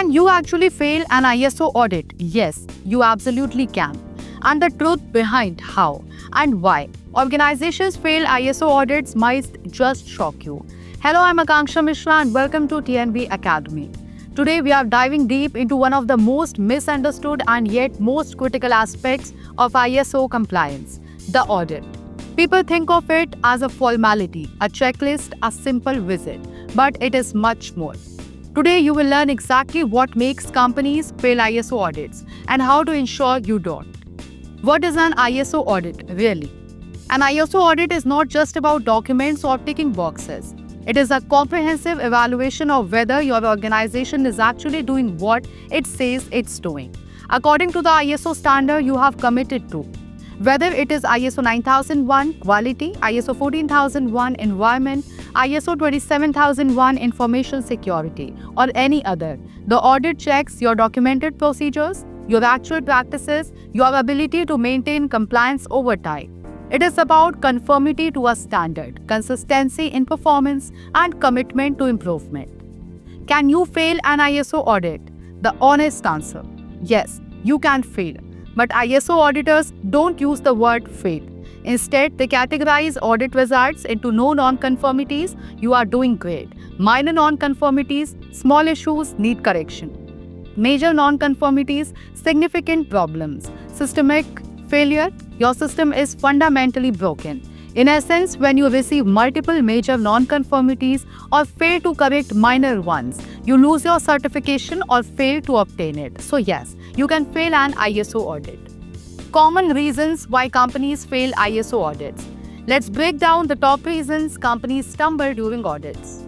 Can you actually fail an ISO audit? Yes, you absolutely can. And the truth behind how and why organizations fail ISO audits might just shock you. Hello, I'm Akanksha Mishra and welcome to TNB Academy. Today we are diving deep into one of the most misunderstood and yet most critical aspects of ISO compliance, the audit. People think of it as a formality, a checklist, a simple visit, but it is much more. Today you will learn exactly what makes companies fail ISO audits and how to ensure you don't. What is an ISO audit really? An ISO audit is not just about documents or ticking boxes. It is a comprehensive evaluation of whether your organization is actually doing what it says it's doing, according to the ISO standard you have committed to. Whether it is ISO 9001 Quality, ISO 14001 Environment, ISO 27001 Information Security, or any other, the audit checks your documented procedures, your actual practices, your ability to maintain compliance over time. It is about conformity to a standard, consistency in performance, and commitment to improvement. Can you fail an ISO audit? The honest answer: yes, you can fail. But ISO auditors don't use the word fail. Instead, they categorize audit results into no non-conformities, you are doing great. Minor non-conformities, small issues need correction. Major non-conformities, significant problems. Systemic failure, your system is fundamentally broken. In essence, when you receive multiple major non-conformities or fail to correct minor ones, you lose your certification or fail to obtain it. So yes, you can fail an ISO audit. Common reasons why companies fail ISO audits. Let's break down the top reasons companies stumble during audits.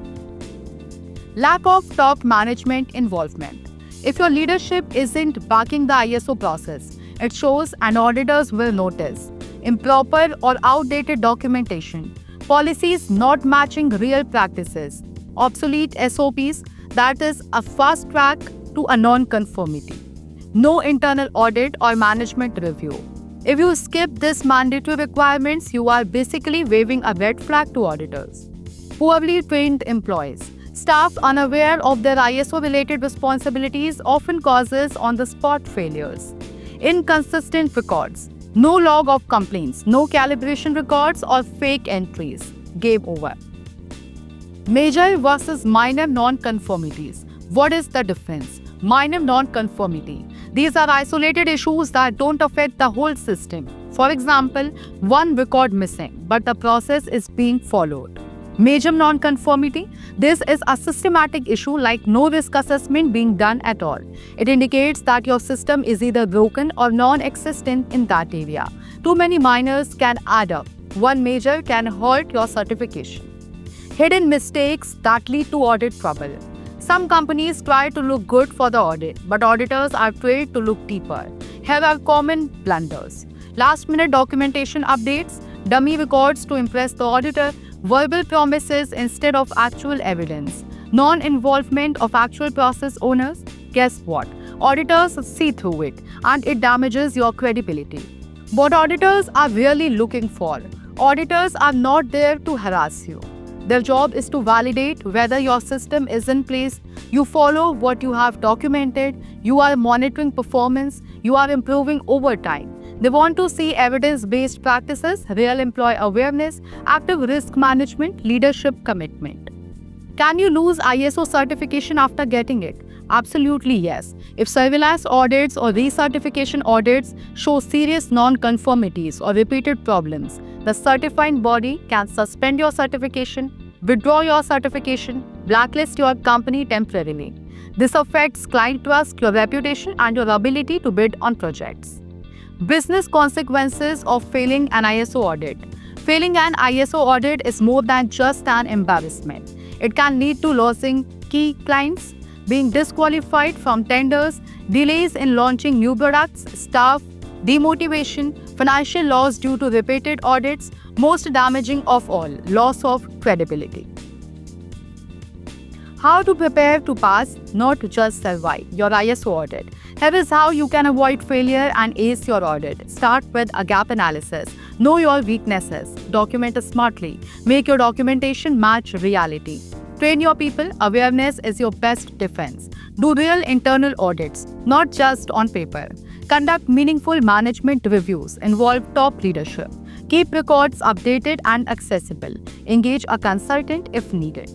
Lack of top management involvement. If your leadership isn't backing the ISO process, it shows and auditors will notice. Improper or outdated documentation, policies not matching real practices, obsolete SOPs, that is a fast track to a non-conformity. No internal audit or management review. If you skip these mandatory requirements, you are basically waving a red flag to auditors. Poorly trained employees. Staff unaware of their ISO-related responsibilities often causes on-the-spot failures. Inconsistent records. No log of complaints, no calibration records or fake entries. Game over. Major versus minor non-conformities. What is the difference? Minor non-conformity. These are isolated issues that don't affect the whole system. For example, one record missing, but the process is being followed. Major non-conformity. This is a systematic issue like no risk assessment being done at all. It indicates that your system is either broken or non-existent in that area. Too many minors can add up. One major can halt your certification. Hidden mistakes that lead to audit trouble. Some companies try to look good for the audit, but auditors are trained to look deeper. Here are common blunders. Last-minute documentation updates, dummy records to impress the auditor, verbal promises instead of actual evidence, non-involvement of actual process owners. Guess what? Auditors see through it and it damages your credibility. What auditors are really looking for? Auditors are not there to harass you. Their job is to validate whether your system is in place, you follow what you have documented, you are monitoring performance, you are improving over time. They want to see evidence-based practices, real employee awareness, active risk management, leadership commitment. Can you lose ISO certification after getting it? Absolutely yes. If surveillance audits or recertification audits show serious non-conformities or repeated problems, the certifying body can suspend your certification, withdraw your certification, blacklist your company temporarily. This affects client trust, your reputation, and your ability to bid on projects. Business consequences of failing an ISO audit. Failing an ISO audit is more than just an embarrassment. It can lead to losing key clients, being disqualified from tenders, delays in launching new products, staff, demotivation, financial loss due to repeated audits, most damaging of all, loss of credibility. How to prepare to pass, not just survive your ISO audit. Here is how you can avoid failure and ace your audit. Start with a gap analysis. Know your weaknesses. Document smartly. Make your documentation match reality. Train your people. Awareness is your best defense. Do real internal audits, not just on paper. Conduct meaningful management reviews, involve top leadership. Keep records updated and accessible. Engage a consultant if needed.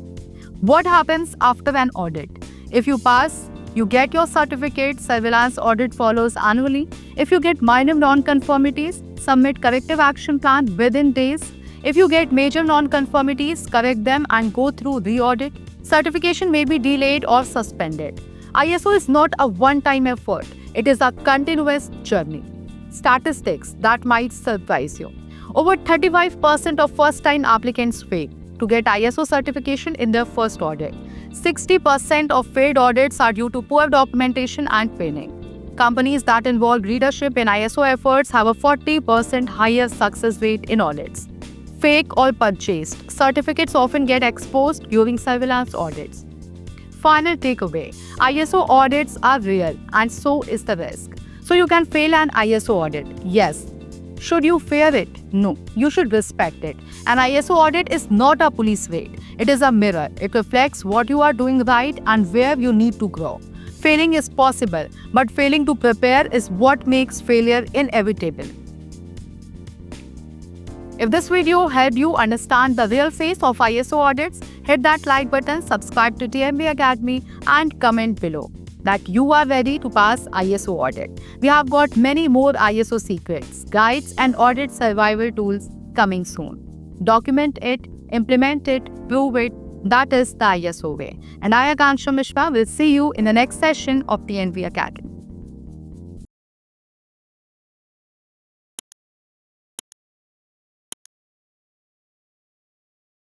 What happens after an audit? If you pass, you get your certificate. Surveillance audit follows annually. If you get minor non-conformities, submit corrective action plan within days. If you get major non-conformities, correct them and go through re-audit. Certification may be delayed or suspended. ISO is not a one-time effort. It is a continuous journey. Statistics that might surprise you. Over 35% of first-time applicants fail to get ISO certification in their first audit. 60% of failed audits are due to poor documentation and training. Companies that involve leadership in ISO efforts have a 40% higher success rate in audits. Fake or purchased certificates often get exposed during surveillance audits. Final takeaway: ISO audits are real, and so is the risk. So you can fail an ISO audit, yes. Should you fear it? No, you should respect it. An ISO audit is not a police raid. It is a mirror. It reflects what you are doing right and where you need to grow. Failing is possible, but failing to prepare is what makes failure inevitable. If this video helped you understand the real face of ISO audits, hit that like button, subscribe to TMV Academy, and comment below that you are ready to pass ISO audit. We have got many more ISO secrets, guides, and audit survival tools coming soon. Document it, implement it, prove it. That is the ISO way. And I, Akanksha Mishra, will see you in the next session of TNV Academy.